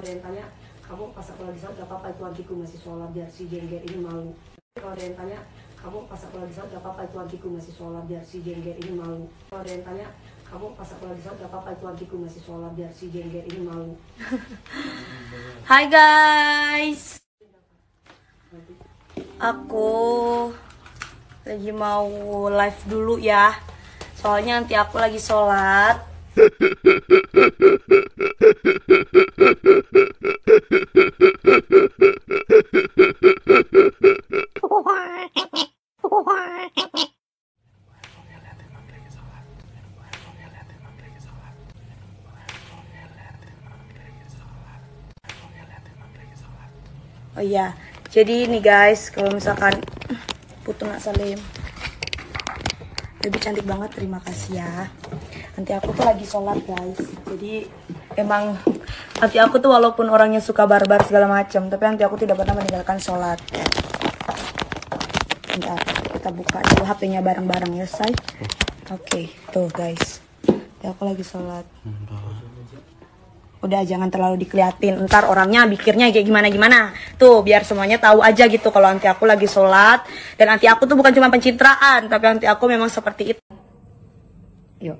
ada yang tanya, kamu pas aku lagi sholat gak apa-apa itu antiku masih sholat biar si jengger ini malu. Kalau ada yang tanya, kamu pas aku lagi sholat gak apa-apa itu antiku masih sholat biar si jengger ini malu. Kalau ada yang tanya, kamu pas aku lagi sholat gak apa-apa itu antiku masih sholat biar si jengger ini malu. Hai guys, aku lagi mau live dulu ya. Soalnya nanti aku lagi sholat. Oh iya, jadi nih guys, kalau misalkan Putu Nak Salim lebih cantik banget, terima kasih ya. Nanti aku tuh lagi sholat guys, jadi emang nanti aku tuh walaupun orangnya suka barbar segala macam, tapi nanti aku tidak pernah meninggalkan sholat. Bentar, kita buka dulu HP-nya bareng-bareng ya say. Oke, tuh guys, nanti aku lagi sholat. Udah jangan terlalu dikeliatin, ntar orangnya pikirnya kayak gimana-gimana. Tuh biar semuanya tahu aja gitu kalau nanti aku lagi sholat. Dan nanti aku tuh bukan cuma pencitraan, tapi nanti aku memang seperti itu. Yuk.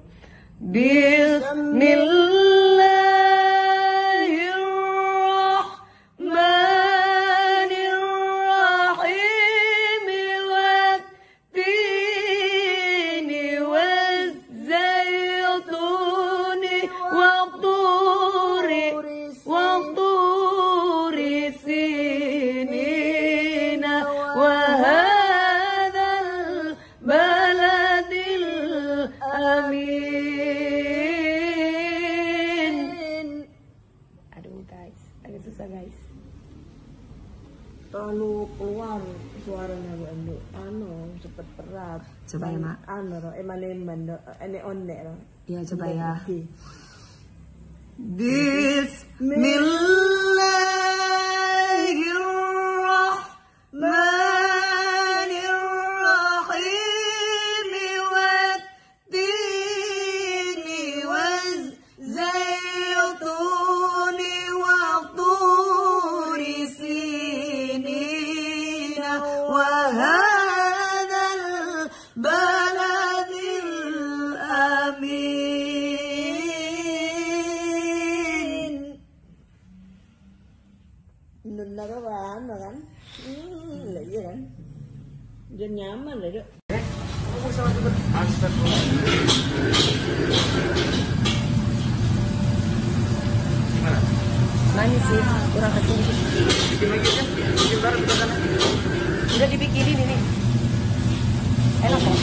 Terlalu keluar suaranya Bu Endo, cepet berat. Coba ya mak. Eman-eman, ene-one. Ya coba ya. Nunda kawan, kan? Iya kan? Dia nyaman lah dok. Nangis sih, kurang kasih dikit. Bikin lagi aja, bikin bareng kita sana. Udah dibikinin ini. Enak kok.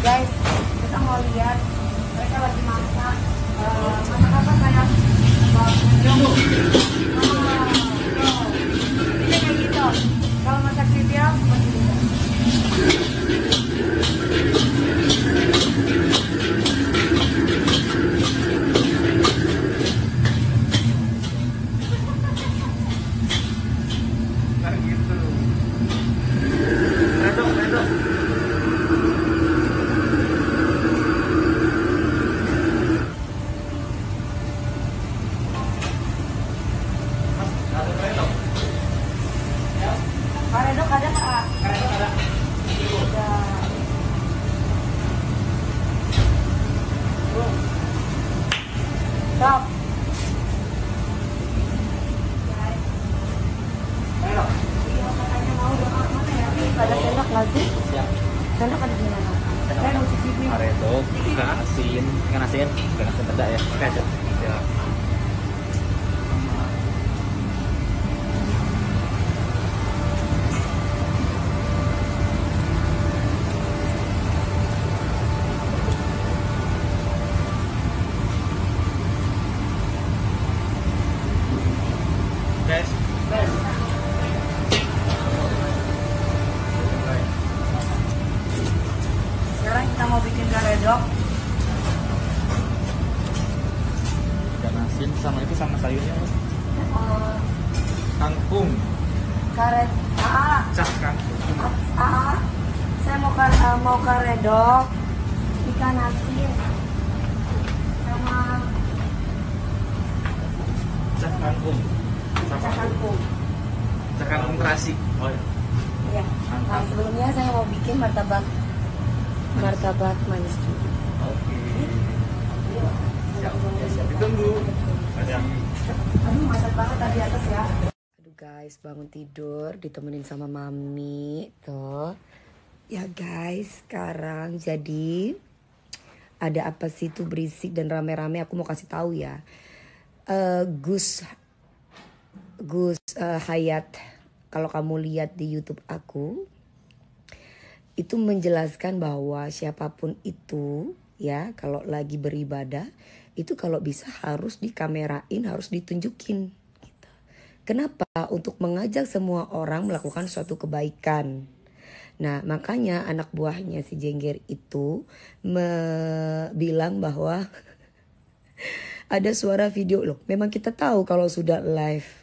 Guys, kita mau lihat mereka lagi masak. Masak apa sayang? Jambu. Ini kayak gitu. Kalau masak sipil, seperti itu. Ntar gitu. Redok. Karedok ada Kak? Karedok ada. Ada. Stop. Redok. Iya, katanya mau doa mana ya? Ada sendok nggak sih? Siap. Sendok ada di mana? Saya mau cicipin. Redok, ikan asin pedas ya. Oke aja. Siap. Guys. Sekarang kita mau bikin karedok. Ikan asin sama itu sama sayurnya. Uh, Kangkung. karet A. Cah kangkung. A. mau karedok, ikan asin, sama Cak kangkung. kangkung. Cak kangkung terasi. Oh iya. Iya. Nah, sebelumnya saya mau bikin martabak manis juga. Oke. Siap. Ditunggu. Aduh, macet banget tadi atas ya. Aduh guys, bangun tidur ditemenin sama mami tuh. Ya guys, sekarang jadi ada apa sih tuh berisik dan rame-rame, aku mau kasih tahu ya. Gus Hayat, kalau kamu lihat di YouTube aku, itu menjelaskan bahwa siapapun itu ya kalau lagi beribadah itu kalau bisa harus dikamerain, harus ditunjukin gitu. Kenapa? Untuk mengajak semua orang melakukan suatu kebaikan. Nah makanya anak buahnya si Jengger itu bilang bahwa ada suara video loh. Memang kita tahu kalau sudah live.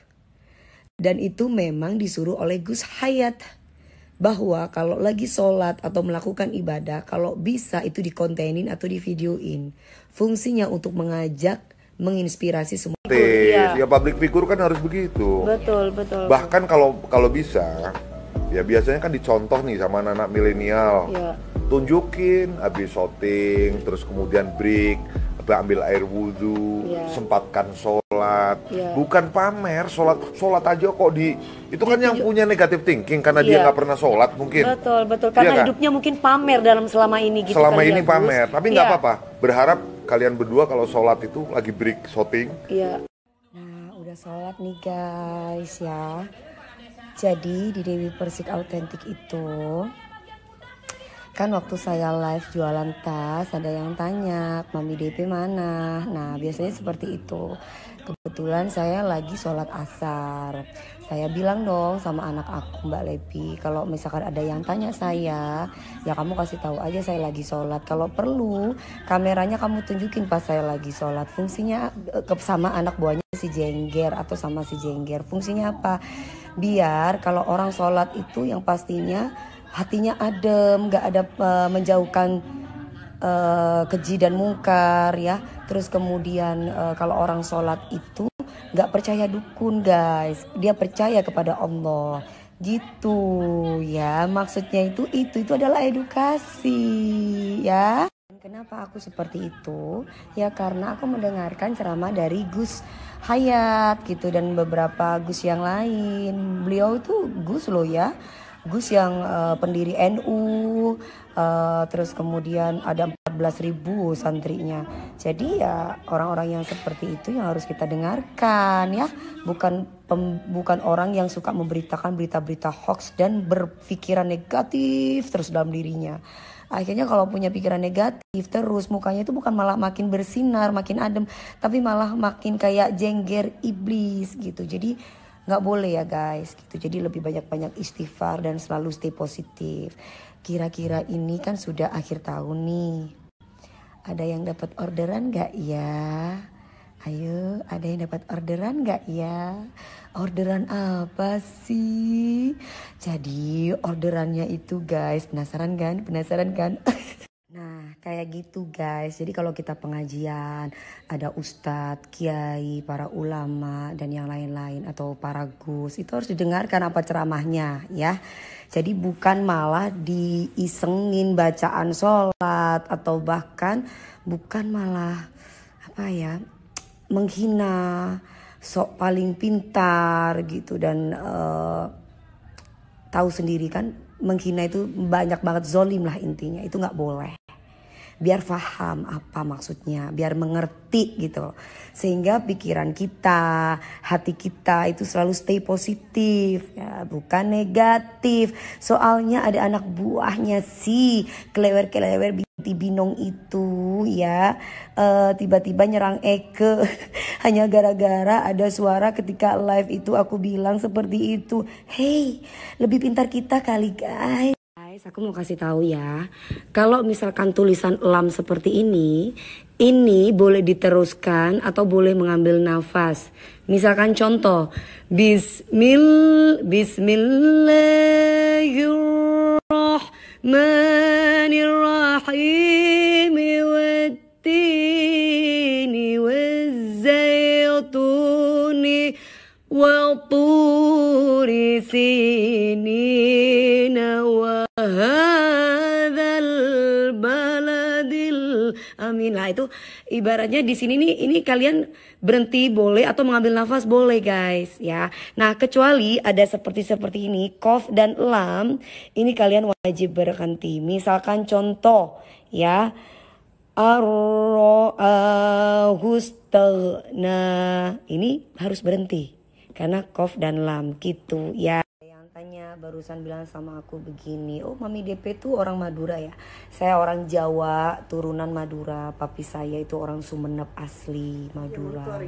Dan itu memang disuruh oleh Gus Hayat. Bahwa kalau lagi sholat atau melakukan ibadah, kalau bisa itu dikontenin atau divideoin. Fungsinya untuk mengajak, menginspirasi semua. Ya public figure kan harus begitu. Betul. Bahkan kalau bisa, ya biasanya kan dicontoh nih sama anak-anak milenial. Ya. Tunjukin habis syuting, terus kemudian break, ambil air wudhu, sempatkan sholat, bukan pamer. Sholat aja kok itu kan yang punya negatif thinking karena dia nggak pernah sholat mungkin. Betul karena kan? hidupnya mungkin pamer dalam selama ini gitu. Selama ini pamer, tapi nggak apa-apa. Berharap kalian berdua kalau sholat itu lagi break syuting. Iya. Nah udah sholat nih guys ya. Jadi di Dewi Persik Autentik itu kan waktu saya live jualan tas ada yang tanya Mami DP mana. Nah biasanya seperti itu. Kebetulan saya lagi sholat asar. Saya bilang dong sama anak aku Mbak Lepi, kalau misalkan ada yang tanya saya, ya kamu kasih tahu aja saya lagi sholat. Kalau perlu kameranya kamu tunjukin pas saya lagi sholat. Fungsinya sama anak buahnya si Jengger atau sama si Jengger. Fungsinya apa? Biar kalau orang sholat itu yang pastinya hatinya adem, gak ada menjauhkan keji dan mungkar ya. Terus kemudian kalau orang sholat itu gak percaya dukun guys, dia percaya kepada Allah gitu ya. Maksudnya itu adalah edukasi ya. Kenapa aku seperti itu? Ya karena aku mendengarkan ceramah dari Gus Hayat gitu dan beberapa Gus yang lain. Beliau itu Gus loh ya. Gus yang pendiri NU, terus kemudian ada 14.000 santrinya. Jadi ya orang-orang yang seperti itu yang harus kita dengarkan ya. Bukan orang yang suka memberitakan berita-berita hoax dan berpikiran negatif terus dalam dirinya. Akhirnya kalau punya pikiran negatif terus mukanya itu bukan malah makin bersinar, makin adem, tapi malah makin kayak Jengger iblis gitu. Jadi nggak boleh ya guys gitu. Jadi lebih banyak-banyak istighfar dan selalu stay positif. Kira-kira ini kan sudah akhir tahun nih. Ada yang dapat orderan nggak ya? Ayo, ada yang dapat orderan nggak ya? Orderan apa sih? Jadi orderannya itu guys, penasaran kan? Nah kayak gitu guys. Jadi kalau kita pengajian ada ustadz, kiai, para ulama dan yang lain-lain atau para gus, itu harus didengarkan apa ceramahnya ya. Jadi bukan malah diisengin bacaan sholat atau bahkan bukan malah apa ya, menghina, sok paling pintar gitu dan tahu sendiri kan, menghina itu banyak banget, zolim lah intinya. Itu nggak boleh. Biar paham apa maksudnya, biar mengerti gitu. Sehingga pikiran kita, hati kita itu selalu stay positif ya, bukan negatif. Soalnya ada anak buahnya si kelewer-kelewer binti Binong itu ya, tiba-tiba nyerang Eke hanya gara-gara ada suara ketika live itu aku bilang seperti itu. Hey, lebih pintar kita kali guys. Aku mau kasih tahu ya, kalau misalkan tulisan lam seperti ini boleh diteruskan atau boleh mengambil nafas. Misalkan contoh, Bismillahirrahmanirrahim. الرحيم والتين والزيتون وطور سينين وهذا البلد الأمين. Nah itu ibaratnya di sini nih, ini kalian berhenti boleh atau mengambil nafas boleh guys ya. Nah kecuali ada seperti ini qaf dan lam, ini kalian wajib berhenti. Misalkan contoh ya, nah ini harus berhenti karena qaf dan lam gitu ya. Yang tanya barusan bilang sama aku begini, oh Mami DP tuh orang Madura ya. Saya orang Jawa turunan Madura, papi saya itu orang Sumeneb asli Madura.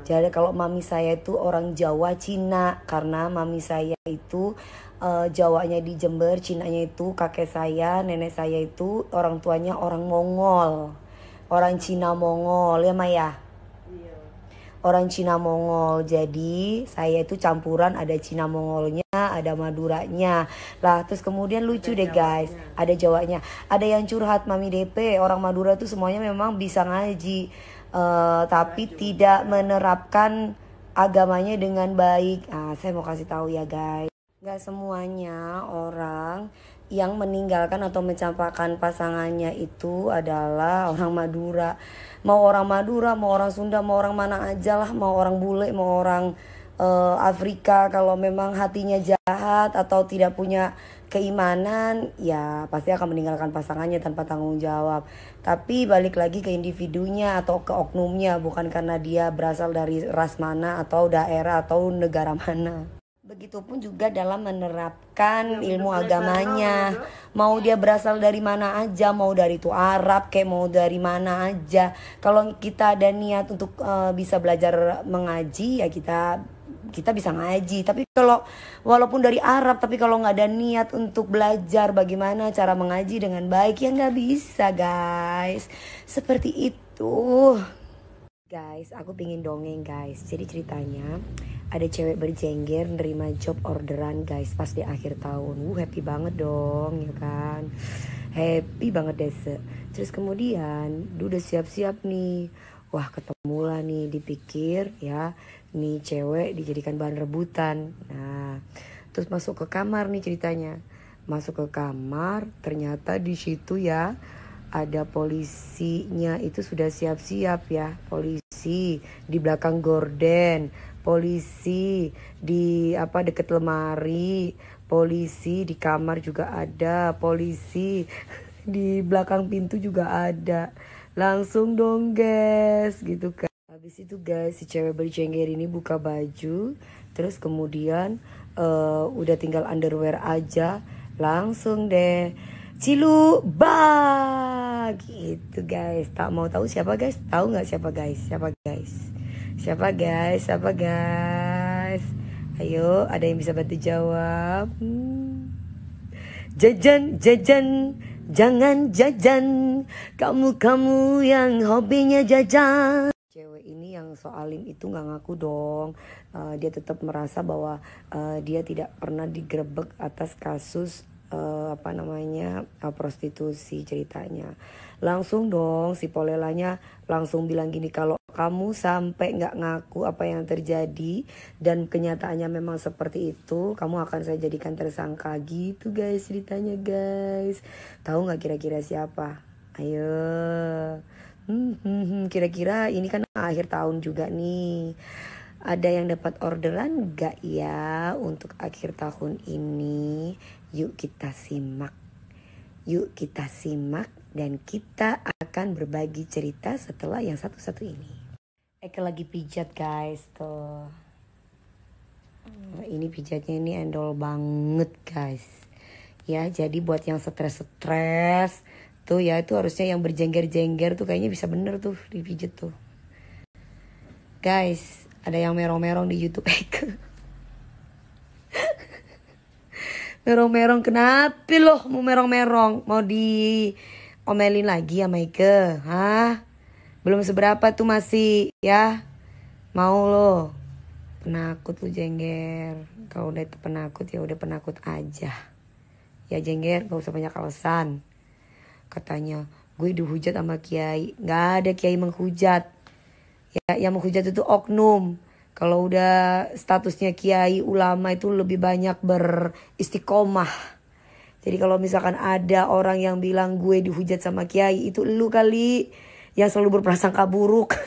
Jadi kalau mami saya itu orang Jawa Cina, karena mami saya itu Jawanya di Jember, Cinanya itu kakek saya, nenek saya itu orang tuanya orang Mongol, orang Cina Mongol ya Maya. Orang Cina Mongol, jadi saya itu campuran, ada Cina Mongolnya, ada Maduranya lah. Terus kemudian lucu deh guys, ada Jawanya. Ada yang curhat Mami DP, orang Madura tuh semuanya memang bisa ngaji, tapi tidak menerapkan agamanya dengan baik. Nah, saya mau kasih tahu ya guys, gak semuanya orang yang meninggalkan atau mencampakkan pasangannya itu adalah orang Madura. Mau orang Madura, mau orang Sunda, mau orang mana aja lah, mau orang bule, mau orang Afrika, kalau memang hatinya jahat atau tidak punya keimanan, ya pasti akan meninggalkan pasangannya tanpa tanggung jawab. Tapi balik lagi ke individunya atau ke oknumnya, bukan karena dia berasal dari ras mana atau daerah atau negara mana. Begitupun juga dalam menerapkan ilmu agamanya. Mau dia berasal dari mana aja, mau dari itu Arab kayak mau dari mana aja. Kalau kita ada niat untuk bisa belajar mengaji, ya kita bisa ngaji. Tapi kalau walaupun dari Arab, tapi kalau nggak ada niat untuk belajar bagaimana cara mengaji dengan baik, ya nggak bisa guys. Seperti itu. Guys, aku pingin dongeng guys. Jadi ceritanya ada cewek berjengger nerima job orderan guys pas di akhir tahun. Happy banget dong ya kan. Happy banget deh. Terus kemudian udah siap-siap nih. Wah ketemu lah nih, dipikir ya nih cewek dijadikan bahan rebutan. Nah terus masuk ke kamar nih ceritanya. Masuk ke kamar, ternyata di situ ya ada polisinya, itu sudah siap-siap ya. Polisi di belakang gorden, polisi di deket lemari, polisi di kamar juga ada, polisi di belakang pintu juga ada. Langsung dong guys gitu kan. Habis itu guys si cewek berjengger ini buka baju, terus kemudian udah tinggal underwear aja, langsung deh Cilu bah gitu guys. Tak mau tahu siapa guys? Tahu nggak siapa guys? Siapa guys? Siapa guys? Siapa guys? Ayo, ada yang bisa bantu jawab? Jajan, jajan, jangan jajan. Kamu yang hobinya jajan. Cewek ini yang so alim itu nggak ngaku dong. Dia tetap merasa bahwa dia tidak pernah digerebek atas kasus prostitusi ceritanya. Langsung dong si polelanya langsung bilang gini, kalau kamu sampai nggak ngaku apa yang terjadi dan kenyataannya memang seperti itu, kamu akan saya jadikan tersangka gitu guys ceritanya guys. Tahu nggak kira-kira siapa? Ayo. Kira-kira ini kan akhir tahun juga nih. Ada yang dapat orderan gak ya untuk akhir tahun ini? Yuk kita simak. Yuk kita simak dan kita akan berbagi cerita setelah yang satu-satu ini. Eke lagi pijat guys tuh. Ini pijatnya ini endol banget guys. Ya jadi buat yang stres-stres tuh ya, itu harusnya yang berjengger-jengger tuh kayaknya bisa bener tuh dipijat tuh. Guys, ada yang merong-merong di YouTube Eke. Merong-merong kenapa loh mau merong-merong? Mau diomelin lagi sama Eke? Hah? Belum seberapa tuh masih ya? Mau lo? Penakut lu jengger. Kalau udah itu penakut ya udah penakut aja. Ya Jengger, gak usah banyak alasan. Katanya, gue dihujat sama kiai. Gak ada kiai menghujat. Ya, yang menghujat itu oknum. Kalau udah statusnya kiai ulama itu lebih banyak beristiqomah. Jadi kalau misalkan ada orang yang bilang gue dihujat sama kiai, itu lu kali yang selalu berprasangka buruk.